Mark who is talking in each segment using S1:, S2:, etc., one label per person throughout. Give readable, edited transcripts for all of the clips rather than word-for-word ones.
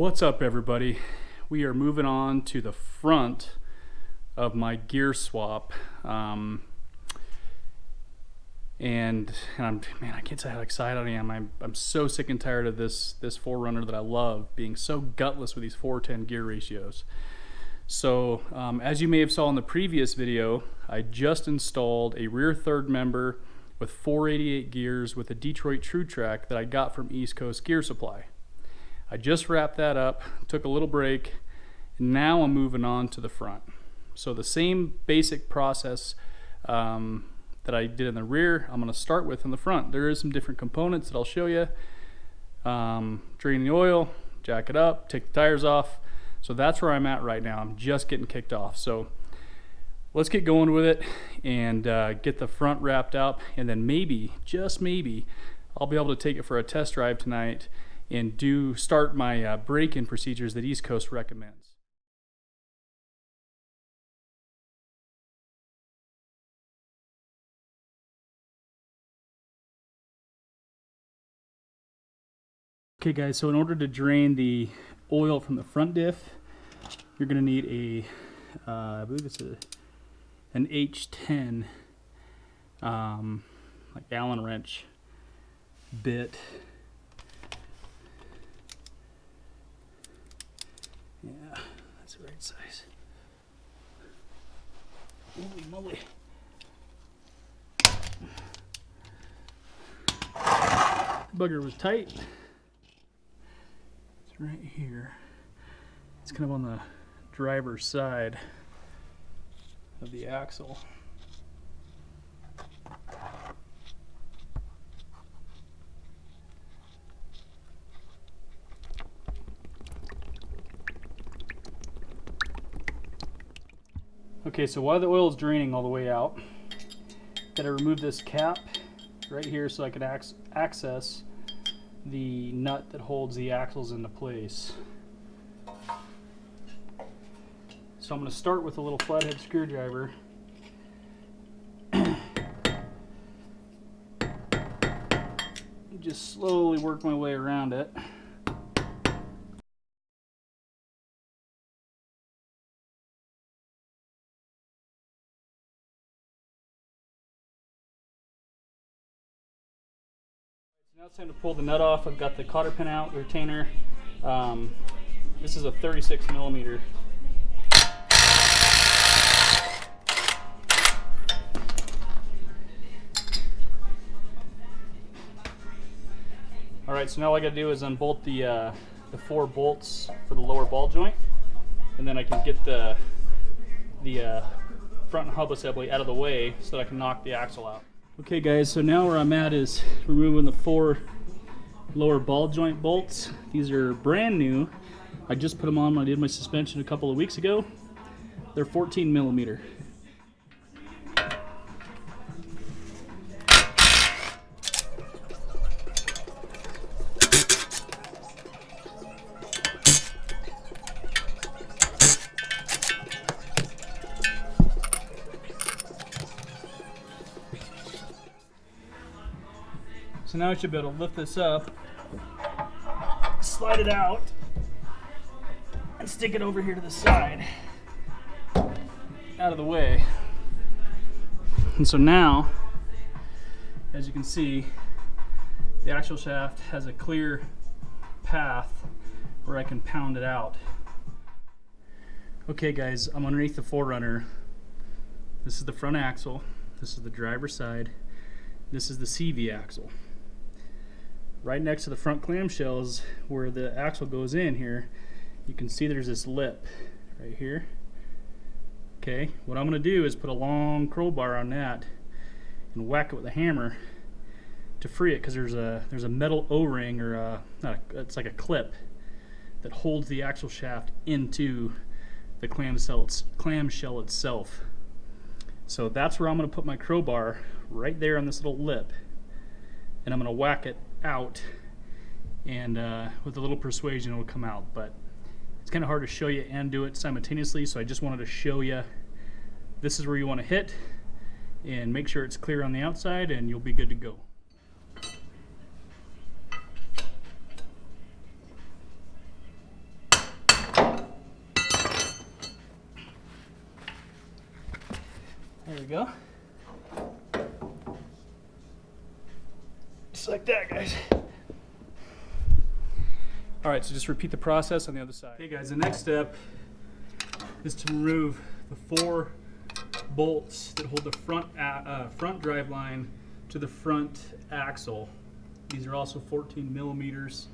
S1: What's up, everybody? We are moving on to the front of my gear swap, and man, I can't say how excited I am. I'm so sick and tired of this 4Runner that I love being so gutless with these 4:10 gear ratios. So as you may have saw in the previous video, I just installed a rear third member with 488 gears with a Detroit truetrac that I got from East Coast Gear Supply. I just wrapped that up, took a little break, and now I'm moving on to the front. So the same basic process that I did in the rear, I'm going to start with in the front. There is some different components that I'll show you. Drain the oil, jack it up, take the tires off. So that's where I'm at right now. I'm just getting kicked off. So let's get going with it and get the front wrapped up, and then maybe, just maybe, I'll be able to take it for a test drive tonight and start my break-in procedures that East Coast recommends. Okay guys, so in order to drain the oil from the front diff, you're going to need I believe it's an H10 like Allen wrench bit. Yeah, that's the right size. Holy moly. The bugger was tight. It's right here. It's kind of on the driver's side of the axle. Okay, so while the oil is draining all the way out, gotta remove this cap right here so I can access the nut that holds the axles into place. So I'm going to start with a little flathead screwdriver. Just slowly work my way around it. Now it's time to pull the nut off. I've got the cotter pin out, the retainer. This is a 36 millimeter. Alright, so now all I gotta do is unbolt the 4 bolts for the lower ball joint, and then I can get the front hub assembly out of the way so that I can knock the axle out. Okay guys, so now where I'm at is removing the 4 lower ball joint bolts. These are brand new. I just put them on when I did my suspension a couple of weeks ago. They're 14 millimeter. So now I should be able to lift this up, slide it out, and stick it over here to the side, out of the way. And so now, as you can see, the axle shaft has a clear path where I can pound it out. Okay guys, I'm underneath the 4Runner. This is the front axle, this is the driver's side, this is the CV axle. Right next to the front clamshells where the axle goes in here, you can see there's this lip right here. Okay, what I'm going to do is put a long crowbar on that and whack it with a hammer to free it, because there's a metal O-ring, or it's like a clip that holds the axle shaft into the clamshell itself. So that's where I'm going to put my crowbar, right there on this little lip, and I'm going to whack it out, and with a little persuasion it will come out. But it's kind of hard to show you and do it simultaneously, so I just wanted to show you this is where you want to hit, and make sure it's clear on the outside, and you'll be good to go. There we go. Just like that, guys. All right, so just repeat the process on the other side. Okay guys, the next step is to remove the 4 bolts that hold the front drive line to the front axle. These are also 14 millimeters.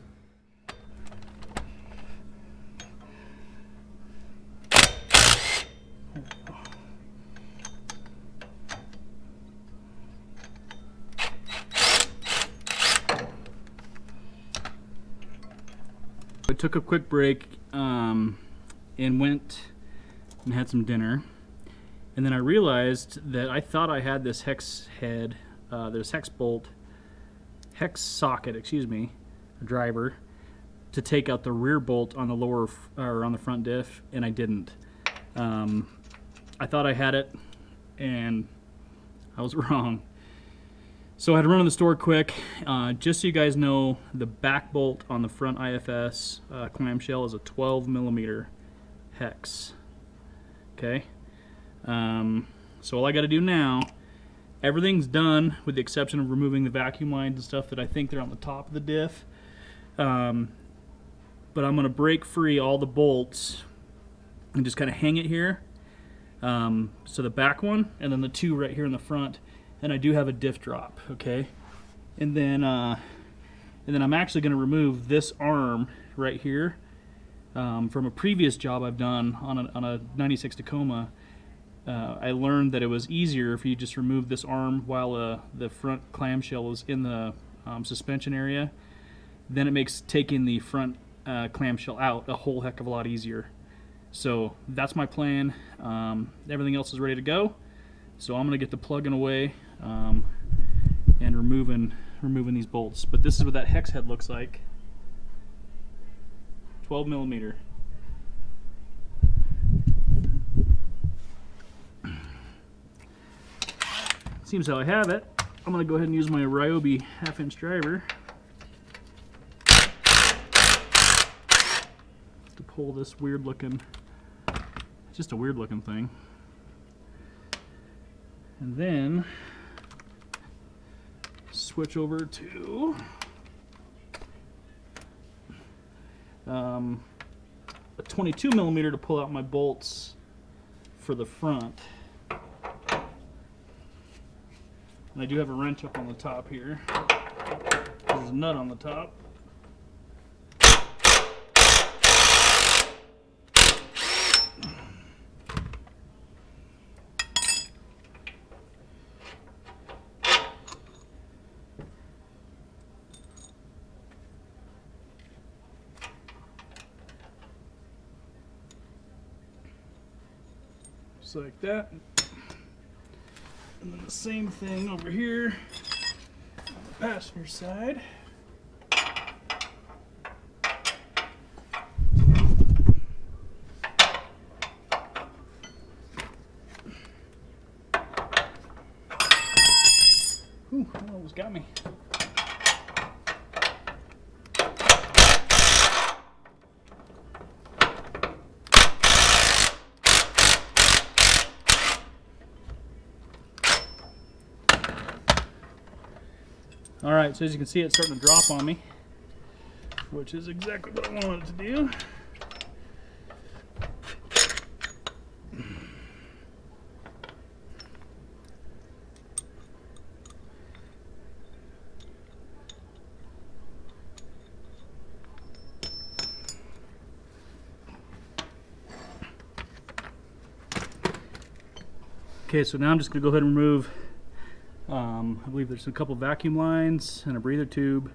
S1: I took a quick break and went and had some dinner, and then I realized that I thought I had this hex head, this hex socket, excuse me, driver, to take out the rear bolt on the lower or on the front diff, and I didn't. I thought I had it, and I was wrong. So I had to run to the store quick. Just so you guys know, the back bolt on the front IFS clamshell is a 12 millimeter hex. Okay. So all I got to do now, everything's done with the exception of removing the vacuum lines and stuff that I think they're on the top of the diff. But I'm going to break free all the bolts and just kind of hang it here. So the back one and then the 2 right here in the front. And I do have a diff drop, okay? And then I'm actually going to remove this arm right here from a previous job I've done on a 96 Tacoma. I learned that it was easier if you just remove this arm while the front clamshell is in the suspension area. Then it makes taking the front clamshell out a whole heck of a lot easier. So that's my plan. Everything else is ready to go. So I'm going to get the plugging away and removing these bolts. But this is what that hex head looks like. 12 millimeter. Seems how I have it. I'm going to go ahead and use my Ryobi 1/2-inch driver to pull this weird looking, it's just a weird looking thing. And then switch over to a 22 millimeter to pull out my bolts for the front. And I do have a wrench up on the top here. There's a nut on the top. Just like that. And then the same thing over here on the passenger side. Ooh, that almost got me. All right, so as you can see, it's starting to drop on me, which is exactly what I wanted it to do. Okay, so now I'm just going to go ahead and remove, I believe there's a couple vacuum lines and a breather tube,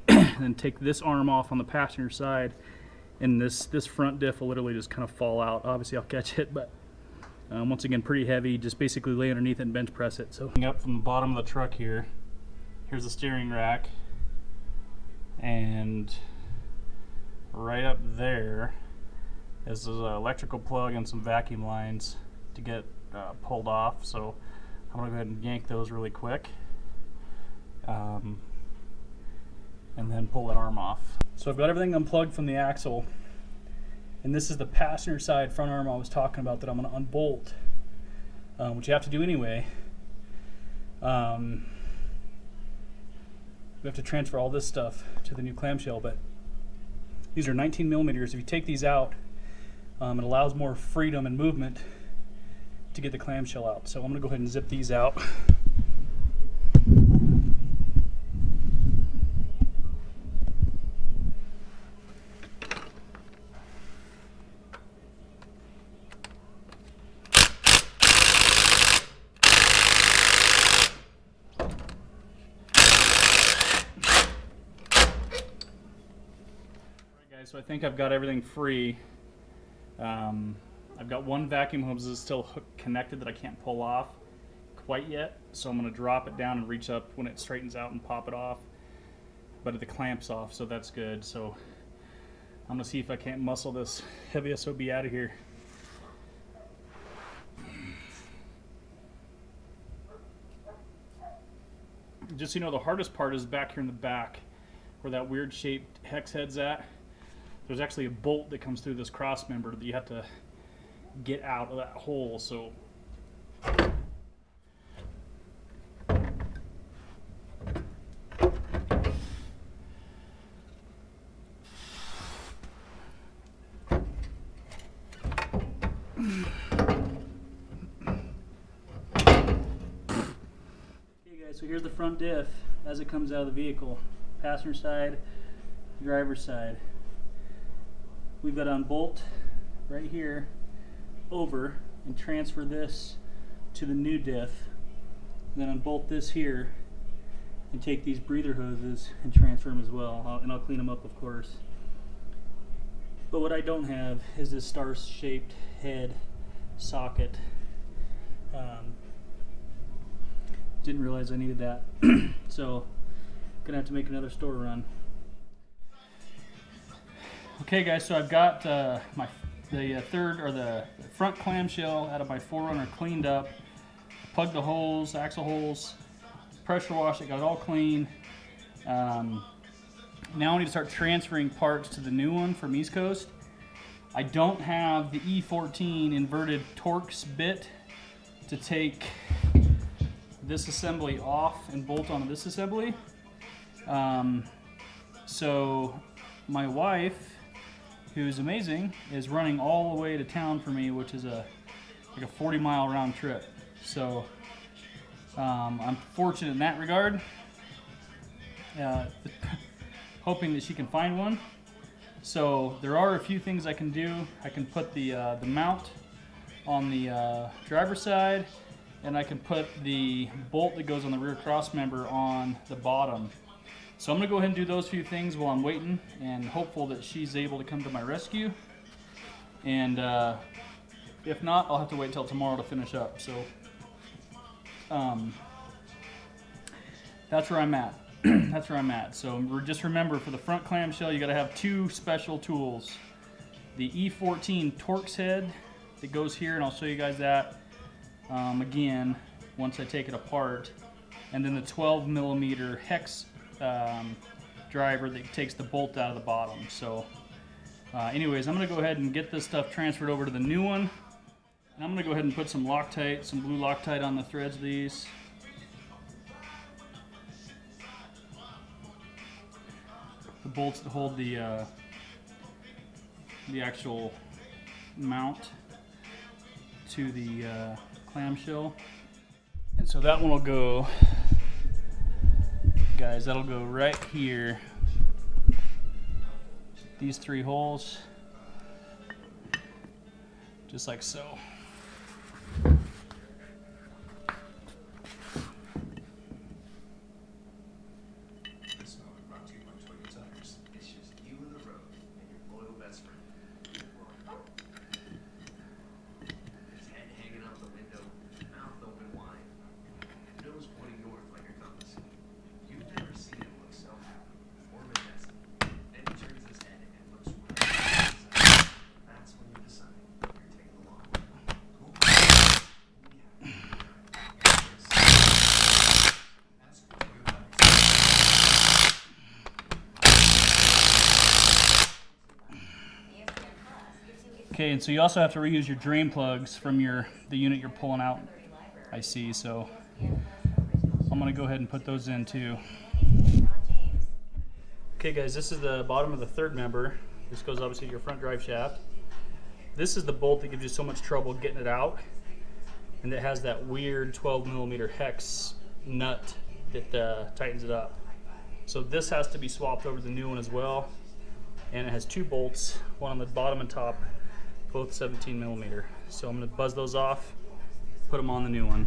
S1: and then take this arm off on the passenger side, and this front diff will literally just kind of fall out. Obviously I'll catch it, but once again, pretty heavy. Just basically lay underneath it and bench press it. So up from the bottom of the truck here, here's the steering rack, and right up there is an electrical plug and some vacuum lines to get pulled off. So I'm going to go ahead and yank those really quick and then pull that arm off. So I've got everything unplugged from the axle, and this is the passenger side front arm I was talking about that I'm going to unbolt. which you have to do anyway. We have to transfer all this stuff to the new clamshell, but these are 19 millimeters. If you take these out, it allows more freedom and movement to get the clamshell out. So I'm going to go ahead and zip these out. So I think I've got everything free. I've got one vacuum hose that's still connected that I can't pull off quite yet. So I'm going to drop it down and reach up when it straightens out and pop it off. But the clamp's off, so that's good. So I'm going to see if I can't muscle this heavy SOB out of here. Just so you know, the hardest part is back here in the back where that weird shaped hex head's at. There's actually a bolt that comes through this cross member that you have to get out of that hole. So so here's the front diff as it comes out of the vehicle. Passenger side, driver's side. We've got to unbolt right here over and transfer this to the new diff. And then unbolt this here and take these breather hoses and transfer them as well. And I'll clean them up, of course. But what I don't have is this star-shaped head socket. Didn't realize I needed that. So gonna have to make another store run. Okay guys, so I've got the front clamshell out of my 4Runner cleaned up, plugged the holes, axle holes, pressure washed it, got it all clean. Now I need to start transferring parts to the new one from East Coast. I don't have the E14 inverted Torx bit to take this assembly off and bolt onto this assembly. So my wife, who's amazing, is running all the way to town for me, which is like a 40-mile round trip. So I'm fortunate in that regard. Hoping that she can find one. So there are a few things I can do. I can put the mount on the driver's side, and I can put the bolt that goes on the rear cross member on the bottom. So I'm going to go ahead and do those few things while I'm waiting, and hopeful that she's able to come to my rescue. And if not, I'll have to wait till tomorrow to finish up. So that's where I'm at. That's where I'm at. So just remember, for the front clamshell, you got to have two special tools. The E14 Torx head that goes here, and I'll show you guys that again once I take it apart. And then the 12mm hex driver that takes the bolt out of the bottom. So anyways, I'm going to go ahead and get this stuff transferred over to the new one. And I'm going to go ahead and put some Loctite, some blue Loctite on the threads of these. The bolts that hold the actual mount to the clamshell. And so that one will go, guys, that'll go right here. These three holes, just like so. Okay, and so you also have to reuse your drain plugs from the unit you're pulling out I see, so I'm gonna go ahead and put those in too. Okay guys, this is the bottom of the third member. This goes obviously to your front drive shaft. This is the bolt that gives you so much trouble getting it out, and it has that weird 12mm hex nut that tightens it up. So this has to be swapped over to the new one as well, and it has two bolts, one on the bottom and top, both 17mm. So I'm going to buzz those off, put them on the new one.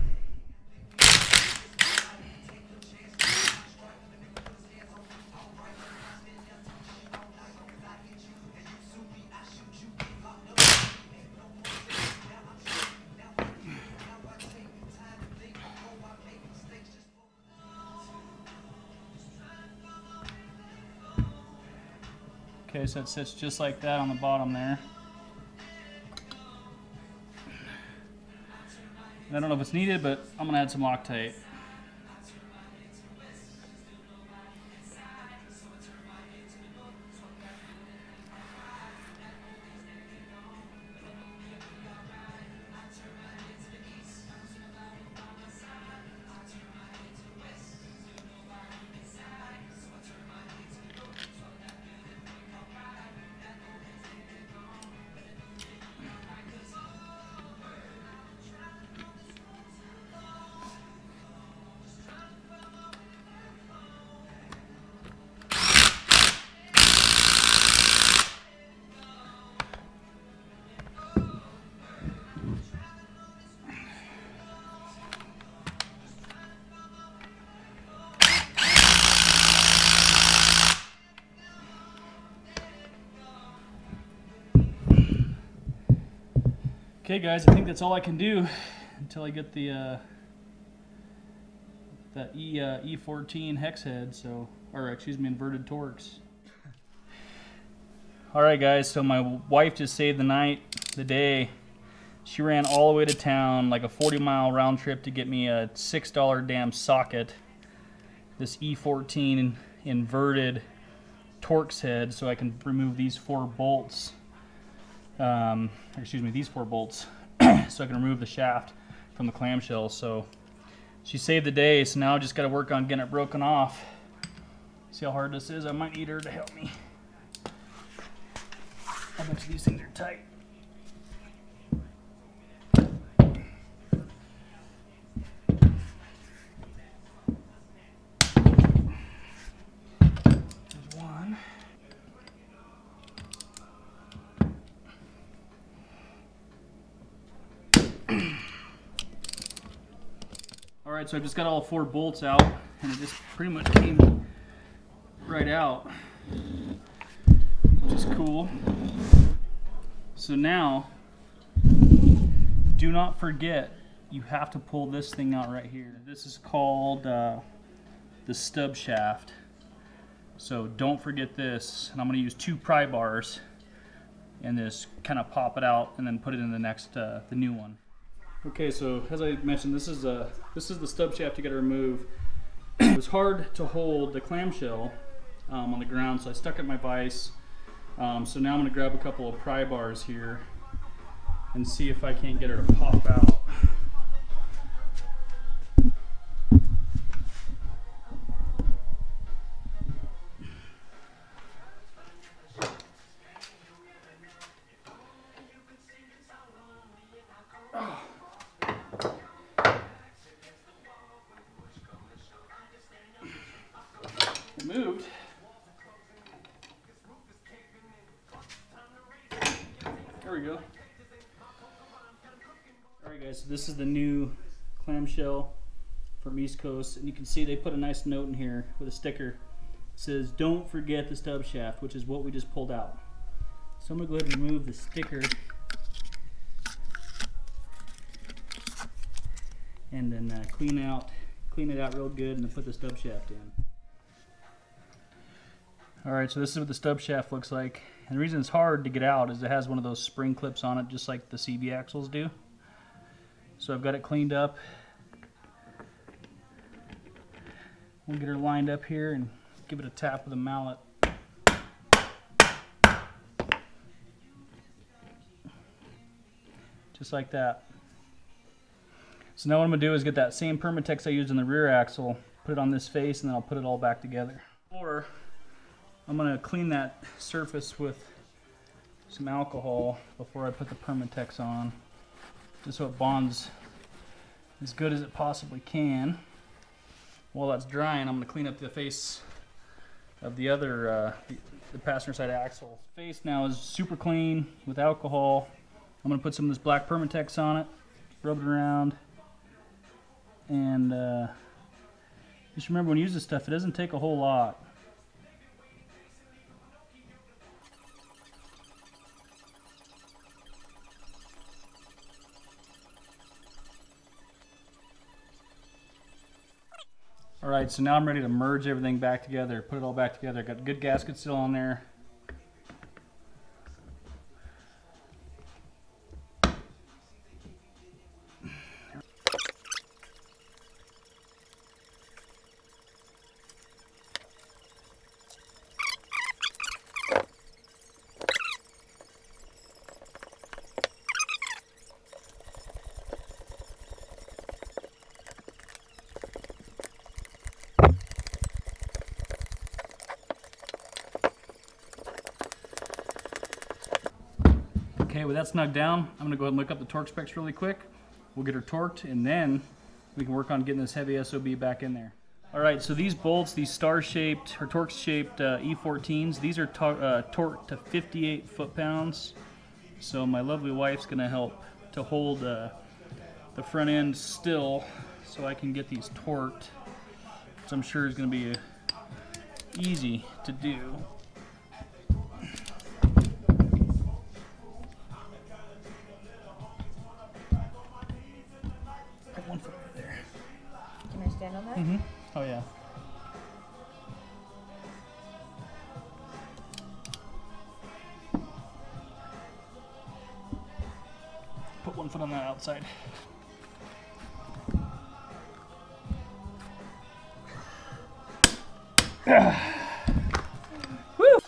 S1: Okay, so it sits just like that on the bottom there. I don't know if it's needed, but I'm gonna add some Loctite. Okay guys, I think that's all I can do until I get the that E14 hex head, so, or excuse me, inverted Torx. Alright guys, so my wife just saved the day. She ran all the way to town, like a 40-mile round trip, to get me a $6 damn socket, this E14 inverted Torx head, so I can remove these four bolts. These four bolts, so I can remove the shaft from the clamshell. So she saved the day, so now I just got to work on getting it broken off. See how hard this is? I might need her to help me. I bet you these things are tight. There's one. Alright, so I just got all four bolts out, and it just pretty much came right out, which is cool. So now, do not forget, you have to pull this thing out right here. This is called the stub shaft. So don't forget this, and I'm going to use 2 pry bars and just kind of pop it out and then put it in the next, the new one. Okay, so as I mentioned, this is the stub shaft you got to remove. It was hard to hold the clamshell on the ground, so I stuck it in my vise. So now I'm going to grab a couple of pry bars here and see if I can't get her to pop out. Moved. There we go. Alright guys, so this is the new clamshell from East Coast, and you can see they put a nice note in here with a sticker. It says, don't forget the stub shaft, which is what we just pulled out. So I'm going to go ahead and remove the sticker and then clean it out real good, and then put the stub shaft in. Alright, so this is what the stub shaft looks like. And the reason it's hard to get out is it has one of those spring clips on it, just like the CB axles do. So I've got it cleaned up. We'll get her lined up here and give it a tap with a mallet. Just like that. So now what I'm gonna do is get that same Permatex I used in the rear axle, put it on this face, and then I'll put it all back together. Or I'm gonna clean that surface with some alcohol before I put the Permatex on, just so it bonds as good as it possibly can. While that's drying, I'm gonna clean up the face of the other, the passenger side axle. Face now is super clean with alcohol. I'm gonna put some of this black Permatex on it, rub it around, and just remember when you use this stuff, it doesn't take a whole lot. All right, so now I'm ready to merge everything back together, put it all back together. Got good gasket still on there. Okay, with that snug down, I'm gonna go ahead and look up the torque specs really quick. We'll get her torqued, and then we can work on getting this heavy SOB back in there. All right, so these bolts, these star-shaped, or torque-shaped E14s, these are torqued to 58 foot-pounds. So my lovely wife's gonna help to hold the front end still so I can get these torqued, which I'm sure is gonna be easy to do. One foot right there.
S2: Can I stand on that?
S1: Mm-hmm. Oh yeah. Put one foot on that outside. Woo!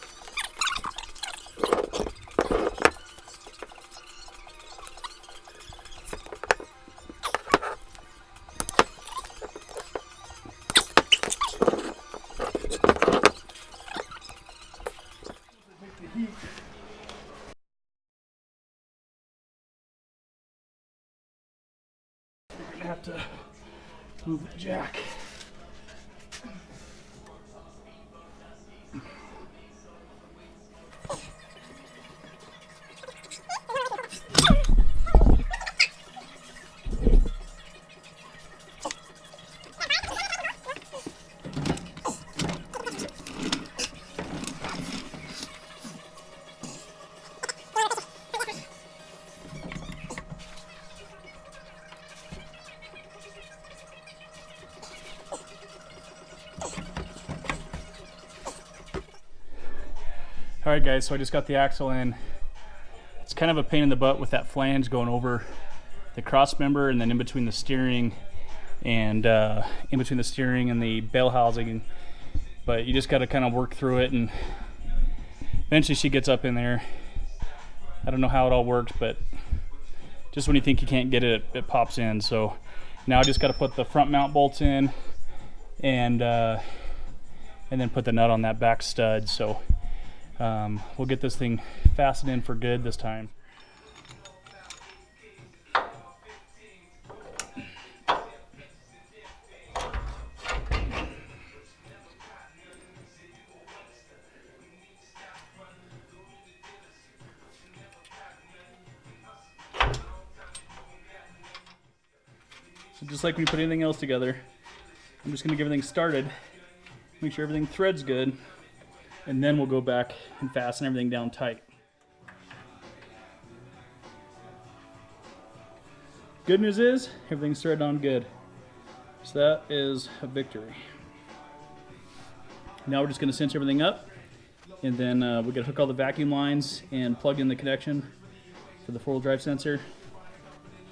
S1: You're gonna have to move the jack. All right guys, so I just got the axle in. It's kind of a pain in the butt with that flange going over the cross member and then in between the steering and the bell housing. But you just got to kind of work through it, and eventually she gets up in there. I don't know how it all works, but just when you think you can't get it, it pops in. So now I just got to put the front mount bolts in and then put the nut on that back stud. So we'll get this thing fastened in for good this time. So just like when you put anything else together, I'm just going to get everything started, make sure everything threads good, and then we'll go back and fasten everything down tight. Good news is, everything's threaded on good. So that is a victory. Now we're just gonna cinch everything up, and then we're gonna hook all the vacuum lines and plug in the connection for the four-wheel drive sensor,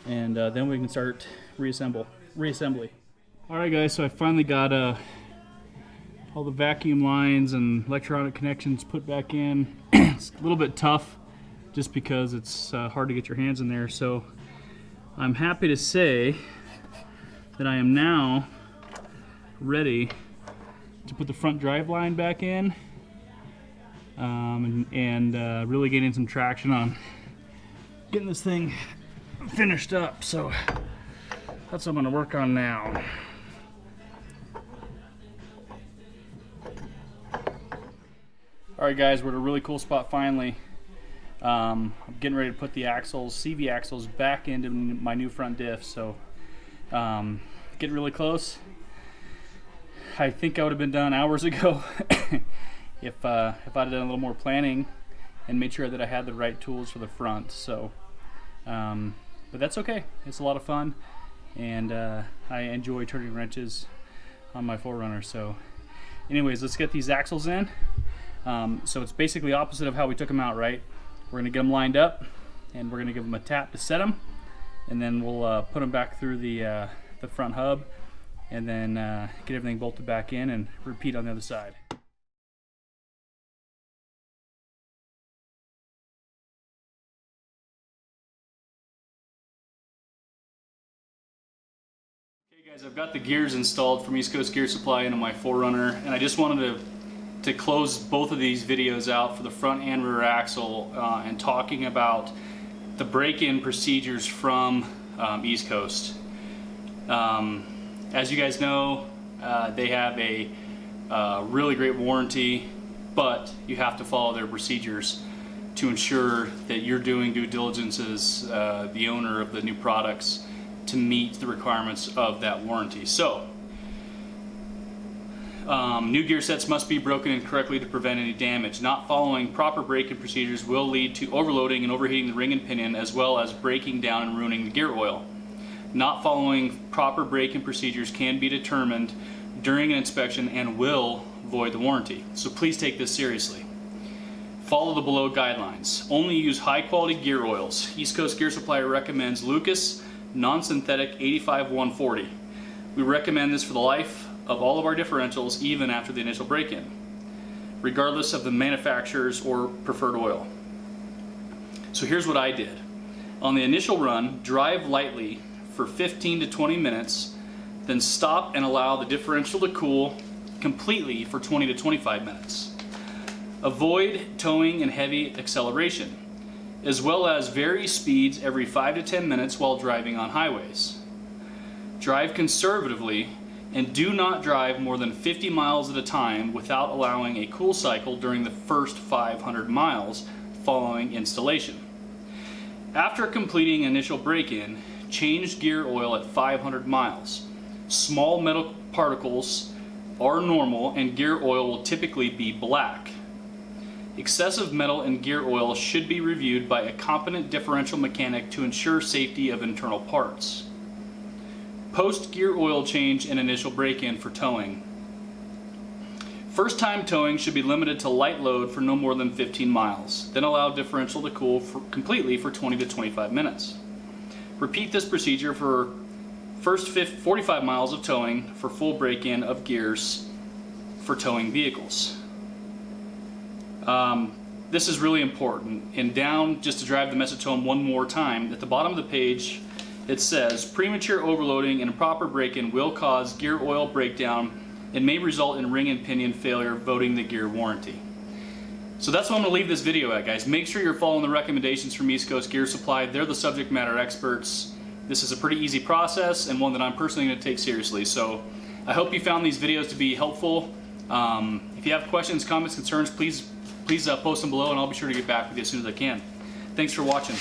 S1: and then we can start reassembly. All right guys, so I finally got all the vacuum lines and electronic connections put back in. It's a little bit tough just because it's hard to get your hands in there. So I'm happy to say that I am now ready to put the front drive line back in, and really getting some traction on getting this thing finished up. So that's what I'm going to work on now. Alright guys, we're at a really cool spot finally. I'm getting ready to put the axles, CV axles, back into my new front diff. So getting really close. I think I would have been done hours ago if I'd done a little more planning and made sure that I had the right tools for the front. So, but that's okay. It's a lot of fun, and I enjoy turning wrenches on my 4Runner. So, anyways, let's get these axles in. So it's basically opposite of how we took them out, right? We're gonna get them lined up, and we're gonna give them a tap to set them, and then we'll put them back through the front hub, and then get everything bolted back in and repeat on the other side. Okay guys, I've got the gears installed from East Coast Gear Supply into my 4Runner, and I just wanted to close both of these videos out for the front and rear axle and talking about the break-in procedures from East Coast. As you guys know, they have a really great warranty, but you have to follow their procedures to ensure that you're doing due diligence as the owner of the new products to meet the requirements of that warranty. So, new gear sets must be broken in correctly to prevent any damage. Not following proper break-in procedures will lead to overloading and overheating the ring and pinion, as well as breaking down and ruining the gear oil. Not following proper break-in procedures can be determined during an inspection and will void the warranty. So please take this seriously. Follow the below guidelines. Only use high-quality gear oils. East Coast Gear Supply recommends Lucas non-synthetic 85140. We recommend this for the life of all of our differentials, even after the initial break-in, regardless of the manufacturer's or preferred oil. So here's what I did. On the initial run, drive lightly for 15 to 20 minutes, then stop and allow the differential to cool completely for 20 to 25 minutes. Avoid towing and heavy acceleration, as well as vary speeds every 5 to 10 minutes while driving on highways. Drive conservatively and do not drive more than 50 miles at a time without allowing a cool cycle during the first 500 miles following installation. After completing initial break-in, change gear oil at 500 miles. Small metal particles are normal and gear oil will typically be black. Excessive metal in gear oil should be reviewed by a competent differential mechanic to ensure safety of internal parts. Post gear oil change and initial break-in for towing. First time towing should be limited to light load for no more than 15 miles. Then allow differential to cool completely for 20 to 25 minutes. Repeat this procedure for first 45 miles of towing for full break-in of gears for towing vehicles. This is really important. And down, just to drive the message home one more time, at the bottom of the page it says premature overloading and improper break-in will cause gear oil breakdown and may result in ring and pinion failure, voiding the gear warranty. So that's what I'm going to leave this video at, guys. Make sure you're following the recommendations from East Coast Gear Supply. They're the subject matter experts. This is a pretty easy process and one that I'm personally going to take seriously. So I hope you found these videos to be helpful. If you have questions, comments, concerns, please post them below, and I'll be sure to get back with you as soon as I can. Thanks for watching.